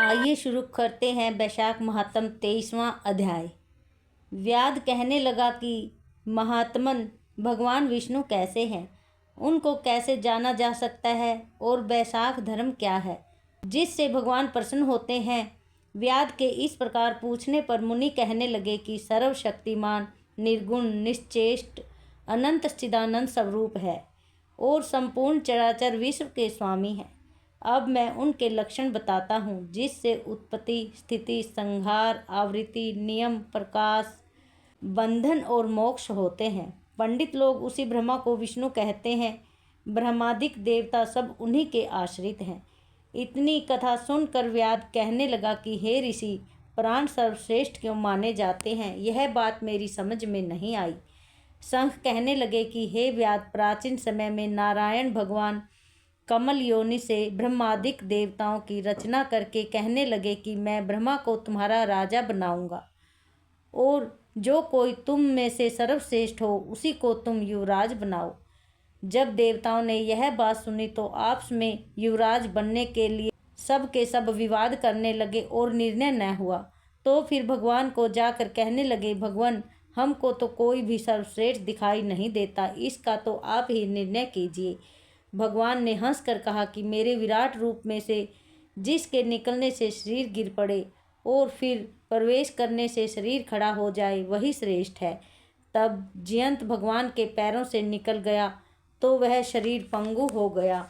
आइए शुरू करते हैं वैशाख महात्म 23वां अध्याय। व्याध कहने लगा कि महात्मन भगवान विष्णु कैसे हैं, उनको कैसे जाना जा सकता है और वैशाख धर्म क्या है जिससे भगवान प्रसन्न होते हैं। व्याध के इस प्रकार पूछने पर मुनि कहने लगे कि सर्वशक्तिमान, निर्गुण, निश्चेष्ट, अनंत चिदानंद स्वरूप है और संपूर्ण चराचर विश्व के स्वामी हैं। अब मैं उनके लक्षण बताता हूँ जिससे उत्पत्ति, स्थिति, संहार, आवृत्ति, नियम, प्रकाश, बंधन और मोक्ष होते हैं। पंडित लोग उसी ब्रह्मा को विष्णु कहते हैं। ब्रह्मादिक देवता सब उन्हीं के आश्रित हैं। इतनी कथा सुनकर व्याध कहने लगा कि हे ऋषि, प्राण सर्वश्रेष्ठ क्यों माने जाते हैं, यह बात मेरी समझ में नहीं आई। शंख कहने लगे कि हे व्याध, प्राचीन समय में नारायण भगवान कमल योनि से ब्रह्मादिक देवताओं की रचना करके कहने लगे कि मैं ब्रह्मा को तुम्हारा राजा बनाऊंगा और जो कोई तुम में से सर्वश्रेष्ठ हो उसी को तुम युवराज बनाओ। जब देवताओं ने यह बात सुनी तो आपस में युवराज बनने के लिए सब के सब विवाद करने लगे और निर्णय न हुआ। तो फिर भगवान को जाकर कहने लगे, भगवान, हमको तो कोई भी सर्वश्रेष्ठ दिखाई नहीं देता, इसका तो आप ही निर्णय कीजिए। भगवान ने हंसकर कहा कि मेरे विराट रूप में से जिसके निकलने से शरीर गिर पड़े और फिर प्रवेश करने से शरीर खड़ा हो जाए वही श्रेष्ठ है। तब जयंत भगवान के पैरों से निकल गया तो वह शरीर पंगु हो गया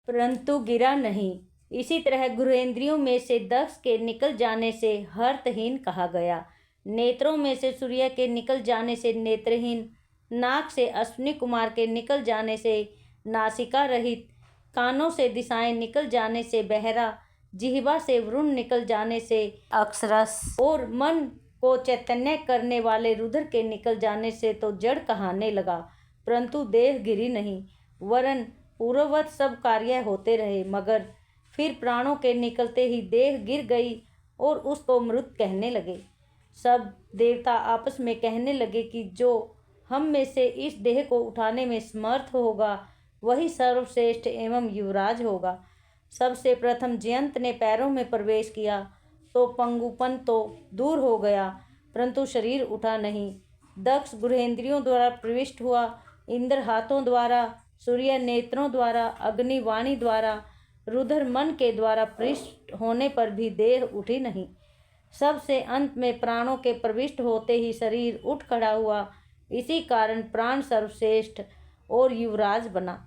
परंतु गिरा नहीं। इसी तरह गुहेंद्रियों में से दक्ष के निकल जाने से हर्तहीन कहा गया, नेत्रों में से सूर्य के निकल जाने से नेत्रहीन, नाक से अश्विनी कुमार के निकल जाने से नासिका रहित, कानों से दिशाएं निकल जाने से बहरा, जिह्वा से वरुण निकल जाने से अक्षरस और मन को चैतन्य करने वाले रुद्र के निकल जाने से तो जड़ कहाने लगा, परंतु देह गिरी नहीं, वरन पूर्ववत सब कार्य होते रहे। मगर फिर प्राणों के निकलते ही देह गिर गई और उसको मृत कहने लगे। सब देवता आपस में कहने लगे कि जो हम में से इस देह को उठाने में समर्थ होगा वही सर्वश्रेष्ठ एवं युवराज होगा। सबसे प्रथम जयंत ने पैरों में प्रवेश किया तो पंगुपन तो दूर हो गया परंतु शरीर उठा नहीं। दक्ष गुहेंद्रियों द्वारा प्रविष्ट हुआ, इंद्र हाथों द्वारा, सूर्य नेत्रों द्वारा, अग्नि वाणी द्वारा, रुद्र मन के द्वारा प्रविष्ट होने पर भी देह उठी नहीं। सबसे अंत में प्राणों के प्रविष्ट होते ही शरीर उठ खड़ा हुआ। इसी कारण प्राण सर्वश्रेष्ठ और युवराज बना।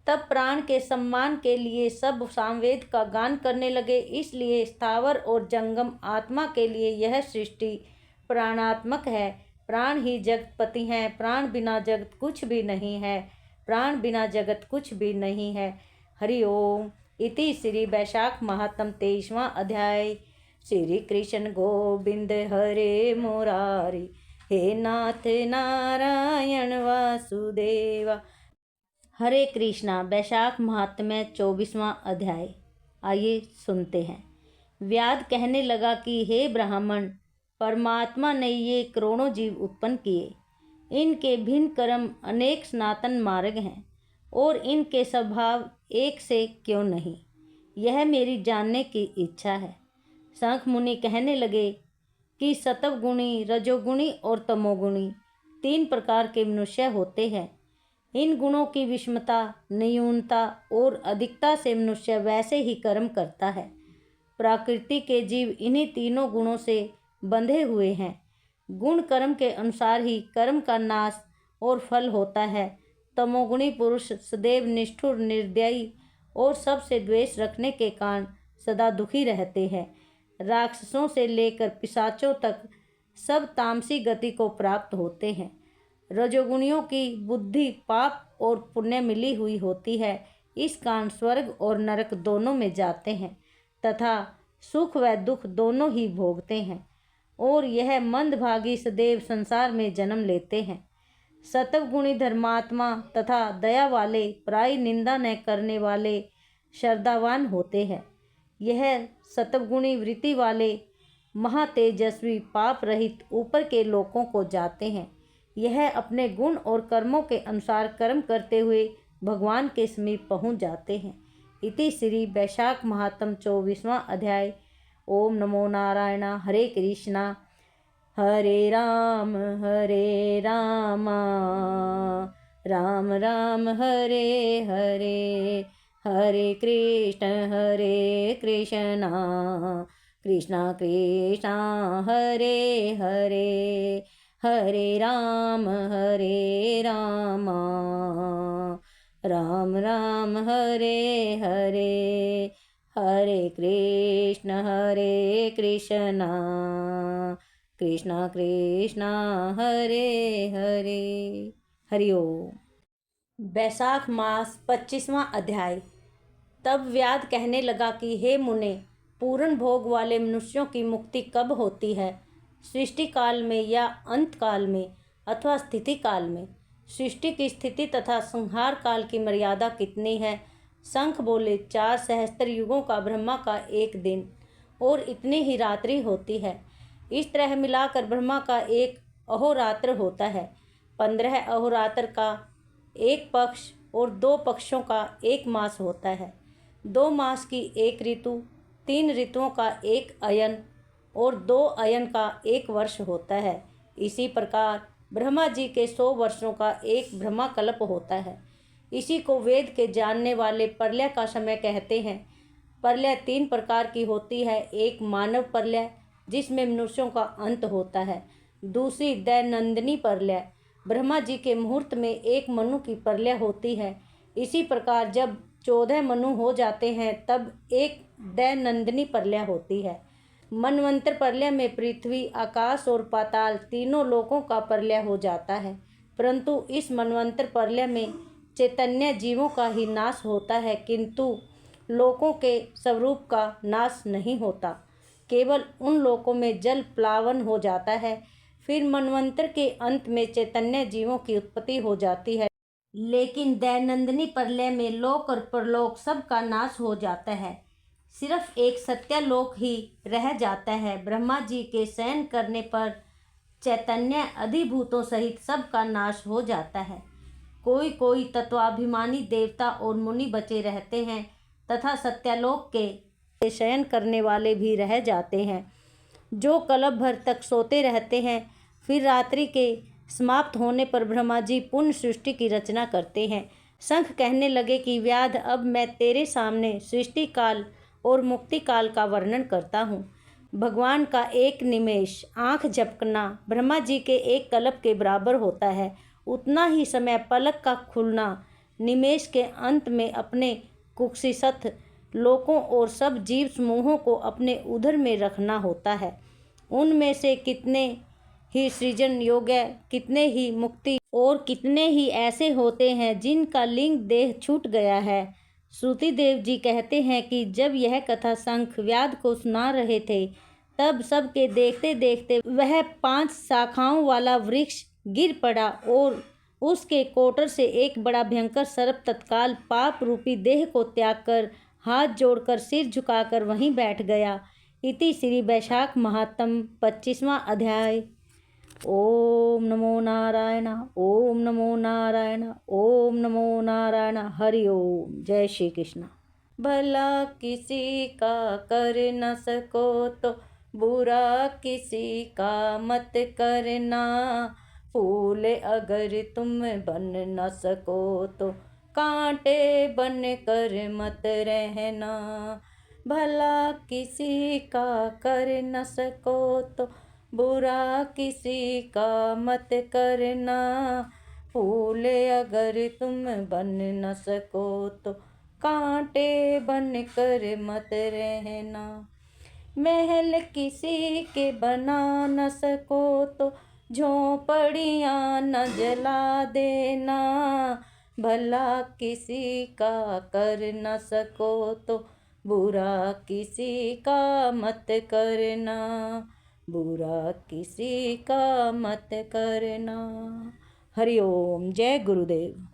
तब प्राण के सम्मान के लिए सब सामवेद का गान करने लगे। इसलिए स्थावर और जंगम आत्मा के लिए यह सृष्टि प्राणात्मक है। प्राण ही जगतपति हैं, प्राण बिना जगत कुछ भी नहीं है, प्राण बिना जगत कुछ भी नहीं है। हरि ओम। इति श्री वैशाख महात्म 23वां अध्याय। श्री कृष्ण गोविंद हरे मुरारी, हे नाथ नारायण वासुदेवा। हरे कृष्णा। वैशाख महात्म्य 24वां अध्याय। आइए सुनते हैं। व्याध कहने लगा कि हे ब्राह्मण, परमात्मा ने ये करोड़ों जीव उत्पन्न किए। इनके भिन्न कर्म अनेक सनातन मार्ग हैं और इनके स्वभाव एक से क्यों नहीं, यह मेरी जानने की इच्छा है। शंख मुनि कहने लगे कि सत्वगुणी, रजोगुणी और तमोगुणी 3 प्रकार के मनुष्य होते हैं। इन गुणों की विषमता, न्यूनता और अधिकता से मनुष्य वैसे ही कर्म करता है। प्रकृति के जीव इन्हीं तीनों गुणों से बंधे हुए हैं। गुण कर्म के अनुसार ही कर्म का नाश और फल होता है। तमोगुणी पुरुष सदैव निष्ठुर, निर्दयी और सबसे द्वेष रखने के कारण सदा दुखी रहते हैं। राक्षसों से लेकर पिशाचों तक सब तामसी गति को प्राप्त होते हैं। रजोगुणियों की बुद्धि पाप और पुण्य मिली हुई होती है, इस कारण स्वर्ग और नरक दोनों में जाते हैं तथा सुख व दुख दोनों ही भोगते हैं और यह मंदभागी सदैव संसार में जन्म लेते हैं। सत्वगुणी धर्मात्मा तथा दया वाले, पराई निंदा न करने वाले, श्रद्धावान होते हैं। यह सत्वगुणी वृत्ति वाले महातेजस्वी, पाप रहित ऊपर के लोकों को जाते हैं। यह अपने गुण और कर्मों के अनुसार कर्म करते हुए भगवान के समीप पहुंच जाते हैं। इति श्री वैशाख महात्म 24वां अध्याय। ओम नमो नारायण। हरे कृष्णा हरे राम राम राम हरे हरे, हरे कृष्णा कृष्णा कृष्णा हरे हरे, हरे राम राम राम हरे हरे, हरे कृष्णा कृष्णा कृष्णा हरे हरे। हरि ओम। बैसाख मास 25वां अध्याय। तब व्याध कहने लगा कि हे मुने, पूर्ण भोग वाले मनुष्यों की मुक्ति कब होती है? सृष्टि काल में या अंत काल में अथवा स्थिति काल में? सृष्टि की स्थिति तथा संहार काल की मर्यादा कितनी है? शंख बोले, 4 सहस्त्र युगों का ब्रह्मा का एक दिन और इतनी ही रात्रि होती है। इस तरह मिलाकर ब्रह्मा का एक अहोरात्र होता है। 15 अहोरात्र का एक पक्ष और 2 पक्षों का एक मास होता है। 2 मास की एक ऋतु, 3 ऋतुओं का एक अयन और 2 अयन का एक वर्ष होता है। इसी प्रकार ब्रह्मा जी के 100 वर्षों का एक ब्रह्माकल्प होता है। इसी को वेद के जानने वाले प्रलय का समय कहते हैं। प्रलय 3 प्रकार की होती है। एक मानव प्रलय, जिसमें मनुष्यों का अंत होता है। दूसरी दैनंदिनी प्रलय, ब्रह्मा जी के मुहूर्त में एक मनु की प्रलय होती है। इसी प्रकार जब 14 मनु हो जाते हैं तब एक दैनंदिनी प्रलय होती है। मनवंतर प्रलय में पृथ्वी, आकाश और पाताल तीनों लोकों का प्रलय हो जाता है। परंतु इस मनवंतर प्रलय में चैतन्य जीवों का ही नाश होता है, किंतु लोकों के स्वरूप का नाश नहीं होता। केवल उन लोकों में जल प्लावन हो जाता है। फिर मनवंतर के अंत में चैतन्य जीवों की उत्पत्ति हो जाती है। लेकिन दैनंदिनी प्रलय में लोक और परलोक सब का नाश हो जाता है। सिर्फ एक सत्यलोक ही रह जाता है। ब्रह्मा जी के शयन करने पर चैतन्य अधिभूतों सहित सब का नाश हो जाता है। कोई कोई तत्वाभिमानी देवता और मुनि बचे रहते हैं तथा सत्यलोक के शयन करने वाले भी रह जाते हैं, जो कल्प भर तक सोते रहते हैं। फिर रात्रि के समाप्त होने पर ब्रह्मा जी पुनः सृष्टि की रचना करते हैं। शंख कहने लगे कि व्याध, अब मैं तेरे सामने सृष्टि काल और मुक्ति काल का वर्णन करता हूँ। भगवान का एक निमेष आँख झपकना ब्रह्मा जी के एक कल्प के बराबर होता है। उतना ही समय पलक का खुलना निमेष के अंत में अपने कुक्षिशथ लोकों और सब जीव समूहों को अपने उदर में रखना होता है। उनमें से कितने ही सृजन योग्य, कितने ही मुक्ति और कितने ही ऐसे होते हैं जिनका लिंग देह छूट गया है। श्रुति देव जी कहते हैं कि जब यह कथा शंख व्याध को सुना रहे थे, तब सबके देखते देखते वह 5 शाखाओं वाला वृक्ष गिर पड़ा और उसके कोटर से एक बड़ा भयंकर सर्प तत्काल पाप रूपी देह को त्याग कर, हाथ जोड़कर, सिर झुकाकर वहीं बैठ गया। इति श्री वैशाख महात्म 25वां अध्याय। ओम नमो नारायण, ओम नमो नारायण, ओम नमो नारायण। हरि ओम। जय श्री कृष्ण। भला किसी का कर न सको तो बुरा किसी का मत करना। फूल अगर तुम बन न सको तो कांटे बन कर मत रहना। भला किसी का कर न सको तो बुरा किसी का मत करना। फूल अगर तुम बन न सको तो कांटे बन कर मत रहना। महल किसी के बना न सको तो झोंपड़ियाँ न जला देना। भला किसी का कर न सको तो बुरा किसी का मत करना। बुरा किसी का मत करना। हरि ओम। जय गुरुदेव।